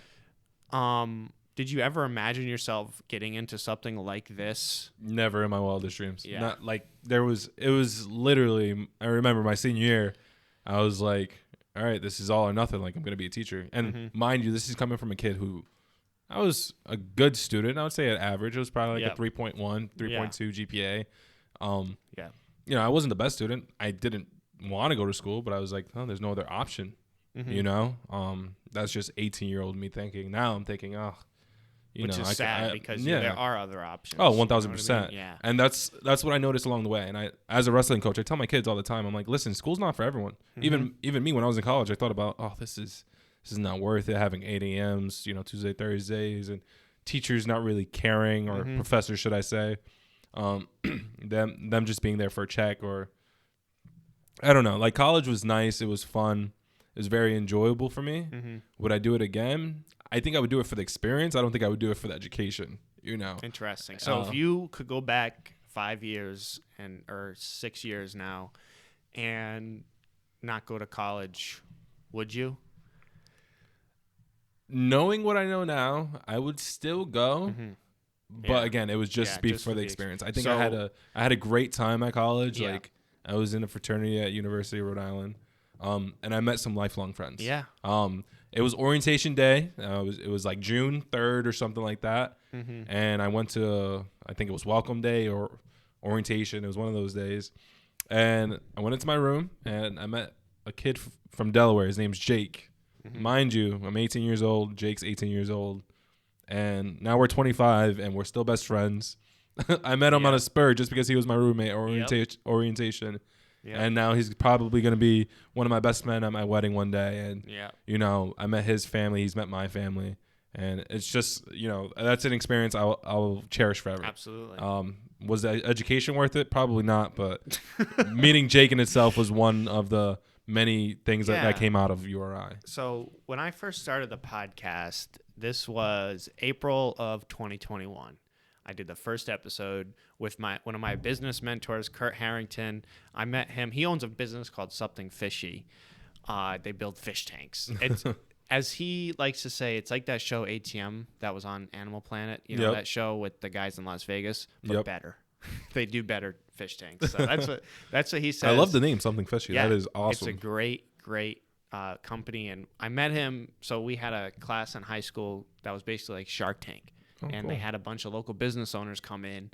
Did you ever imagine yourself getting into something like this? Never in my wildest dreams. Yeah. Not like it was literally, I remember my senior year, I was like, all right, this is all or nothing. Like I'm going to be a teacher. And mind you, this is coming from a kid who, I was a good student. I would say at average. It was probably like a 3.1, 3.2 GPA. You know, I wasn't the best student. I didn't want to go to school, but I was like, oh, there's no other option. You know, that's just 18-year-old me thinking. Now I'm thinking, which is sad because there are other options. Oh, 1,000%. I mean? Yeah. And that's what I noticed along the way. And I, as a wrestling coach, I tell my kids all the time, I'm like, listen, school's not for everyone. Even me, when I was in college, I thought about, oh, this is not worth it, having 8 a.m.s, you know, Tuesday, Thursdays, and teachers not really caring, or professors, should I say, them just being there for a check, or I don't know. Like college was nice. It was fun. It was very enjoyable for me. Would I do it again? I think I would do it for the experience. I don't think I would do it for the education, you know. Interesting. So if you could go back 5 years or 6 years now and not go to college, would you? Knowing what I know now, I would still go. But again, it was just for the experience. I think I had a great time at college. Yeah. Like I was in a fraternity at University of Rhode Island, and I met some lifelong friends. Yeah. It was orientation day. It was like June 3rd or something like that, and I went to I think it was welcome day or orientation. It was one of those days, and I went into my room and I met a kid from Delaware. His name's Jake. Mind you, I'm 18 years old. Jake's 18 years old, and now we're 25 and we're still best friends. I met him on a spur just because he was my roommate at orientation. Yep. And now he's probably going to be one of my best men at my wedding one day. And, you know, I met his family. He's met my family. And it's just, you know, that's an experience I'll cherish forever. Absolutely. Was the education worth it? Probably not. But meeting Jake in itself was one of the many things that came out of URI. So when I first started the podcast, this was April of 2021. I did the first episode with one of my business mentors, Kurt Harrington. I met him. He owns a business called Something Fishy. They build fish tanks. It's, as he likes to say, it's like that show ATM that was on Animal Planet. You know, that show with the guys in Las Vegas, but better. They do better fish tanks. So that's what he says. I love the name Something Fishy. Yeah, that is awesome. It's a great company. And I met him. So we had a class in high school that was basically like Shark Tank. They had a bunch of local business owners come in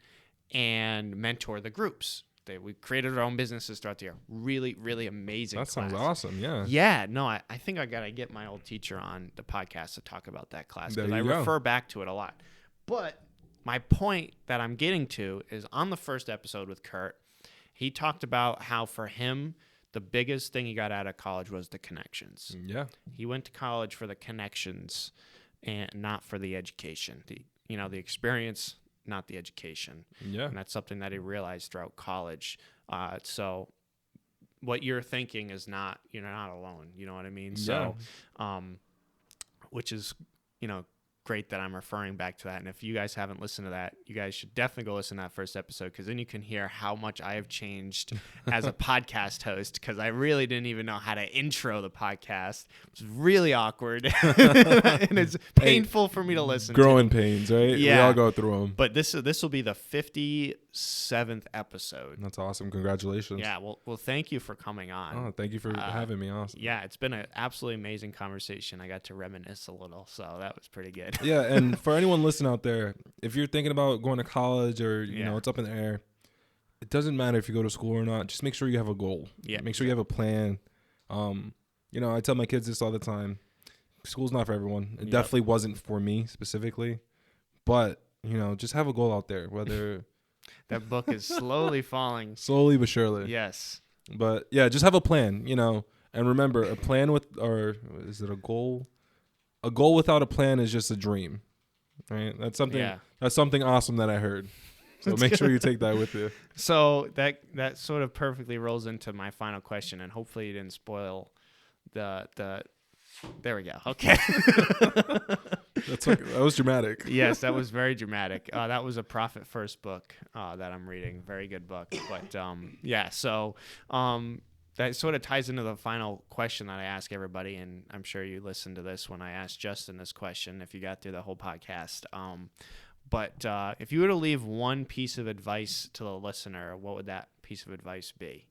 and mentor the groups. We created our own businesses throughout the year. Really, really amazing That class. sounds awesome, yeah. Yeah, no, I think I got to get my old teacher on the podcast to talk about that class because I refer back to it a lot. But my point that I'm getting to is on the first episode with Kurt, he talked about how for him, the biggest thing he got out of college was the connections. Yeah. He went to college for the connections and not for the education. The experience, not the education. Yeah. And that's something that he realized throughout college. So what you're thinking is you're not alone. You know what I mean? Yeah. So, which is, great that I'm referring back to that. And if you guys haven't listened to that, you guys should definitely go listen to that first episode because then you can hear how much I have changed as a podcast host because I really didn't even know how to intro the podcast. It was really awkward and it's painful for me to listen Growing to. pains, right? Yeah. We all go through them. But this will be the 57th episode. That's awesome. Congratulations. Yeah, well, thank you for coming on. Oh, thank you for having me. Awesome. Yeah, it's been an absolutely amazing conversation. I got to reminisce a little, so that was pretty good. Yeah, and for anyone listening out there, if you're thinking about going to college or you know it's up in the air, it doesn't matter if you go to school or not. Just make sure you have a goal. Yeah, make sure you have a plan. I tell my kids this all the time. School's not for everyone. It definitely wasn't for me specifically, but just have a goal out there. Whether that book is slowly falling, slowly but surely. Yes, but yeah, just have a plan. And remember, a plan or is it a goal? A goal without a plan is just a dream, right? That's something awesome that I heard. So make sure you take that with you. So that sort of perfectly rolls into my final question, and hopefully you didn't spoil the. There we go. Okay. That was dramatic. Yes, that was very dramatic. That was a Profit First book that I'm reading. Very good book. But so that sort of ties into the final question that I ask everybody, and I'm sure you listened to this when I asked Justin this question, if you got through the whole podcast. But if you were to leave one piece of advice to the listener, what would that piece of advice be?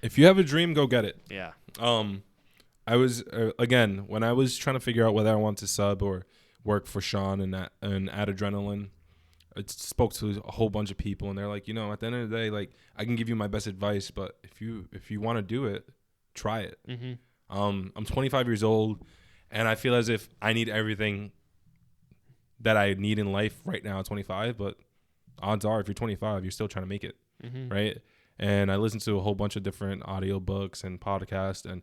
If you have a dream, go get it. Yeah. I was when I was trying to figure out whether I want to sub or work for Sean and at Adrenaline, I spoke to a whole bunch of people, and they're like, at the end of the day, like, I can give you my best advice, but if you want to do it, try it. Mm-hmm. I'm 25 years old, and I feel as if I need everything that I need in life right now at 25, but odds are if you're 25, you're still trying to make it, right? And I listened to a whole bunch of different audiobooks and podcasts, and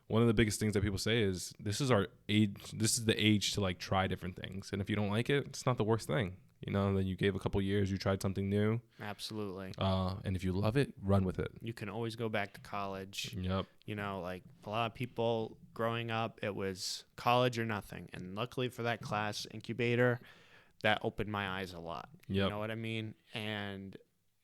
one of the biggest things that people say is this is our age. This is the age to like try different things, and if you don't like it, it's not the worst thing. Then you gave a couple years, you tried something new. Absolutely. And if you love it, run with it. You can always go back to college. Yep. Like a lot of people growing up, it was college or nothing. And luckily for that class incubator, that opened my eyes a lot. Yep. You know what I mean? And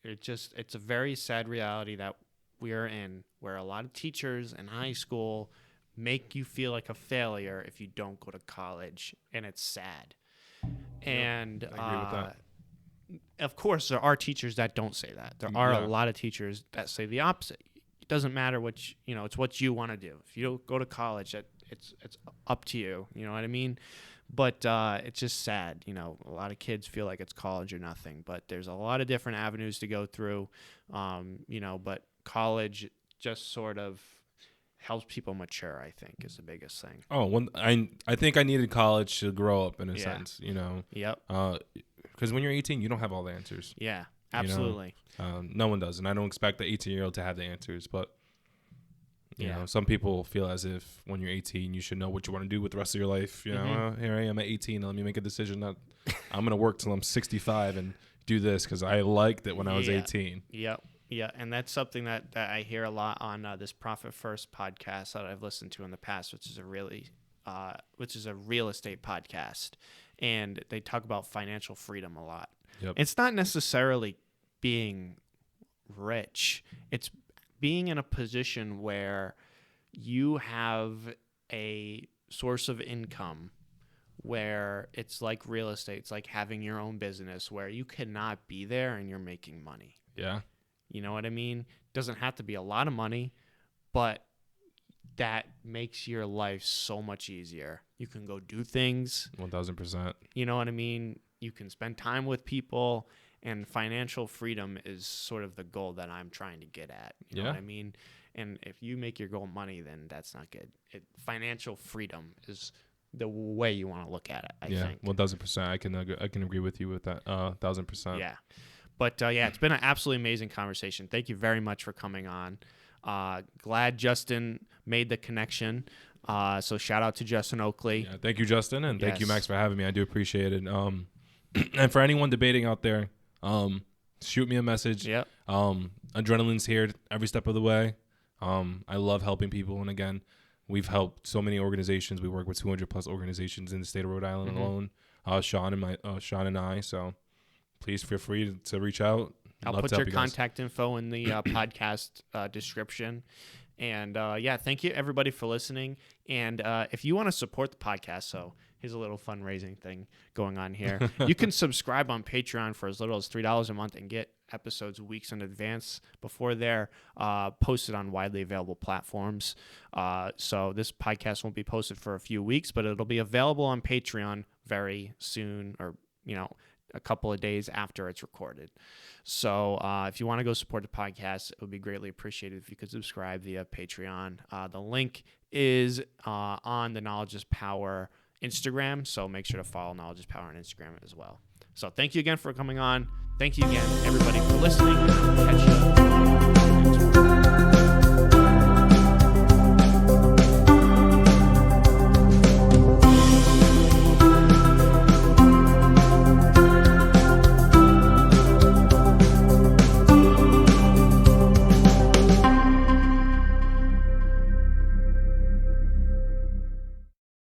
it's a very sad reality that we are in, where a lot of teachers in high school make you feel like a failure if you don't go to college. And it's sad. And I agree with that. of course, there are teachers that don't say that. There are a lot of teachers that say the opposite. It doesn't matter it's what you want to do. If you don't go to college, it's up to you. You know what I mean? But it's just sad. A lot of kids feel like it's college or nothing. But there's a lot of different avenues to go through. But college just sort of helps people mature, I think, is the biggest thing. I think I needed college to grow up in a sense, Yep. Because when you're 18, you don't have all the answers. Yeah, absolutely. No one does, and I don't expect the 18-year-old to have the answers. But you know, some people feel as if when you're 18, you should know what you want to do with the rest of your life. Here I am at 18. Let me make a decision that I'm gonna work till I'm 65 and do this because I liked it when I was 18. Yep. Yeah, and that's something that I hear a lot on this Profit First podcast that I've listened to in the past, which is a real estate podcast, and they talk about financial freedom a lot. Yep. It's not necessarily being rich; it's being in a position where you have a source of income, where it's like real estate. It's like having your own business where you cannot be there and you're making money. Yeah. You know what I mean? Doesn't have to be a lot of money, but that makes your life so much easier. You can go do things. 1,000%. You know what I mean? You can spend time with people, and financial freedom is sort of the goal that I'm trying to get at. You know what I mean? And if you make your goal money, then that's not good. Financial freedom is the way you want to look at it, I think. 1,000%. I can agree with you with that. 1,000%. Yeah. But, it's been an absolutely amazing conversation. Thank you very much for coming on. Glad Justin made the connection. So shout out to Justin Oakley. Yeah, thank you, Justin, and thank you, Max, for having me. I do appreciate it. And for anyone debating out there, shoot me a message. Yep. Adrenaline's here every step of the way. I love helping people, and again, we've helped so many organizations. We work with 200+ organizations in the state of Rhode Island alone. Sean and I. So please feel free to reach out. I'll put your contact info in the podcast description. And thank you everybody for listening. And if you want to support the podcast, so here's a little fundraising thing going on here. You can subscribe on Patreon for as little as $3 a month and get episodes weeks in advance before they're posted on widely available platforms. So this podcast won't be posted for a few weeks, but it'll be available on Patreon very soon, or a couple of days after it's recorded. So if you want to go support the podcast, it would be greatly appreciated if you could subscribe via Patreon. The link is on the Knowledge is Power Instagram, so make sure to follow Knowledge is Power on Instagram as well. So thank you again for coming on. Thank you again, everybody, for listening. Catch you next time.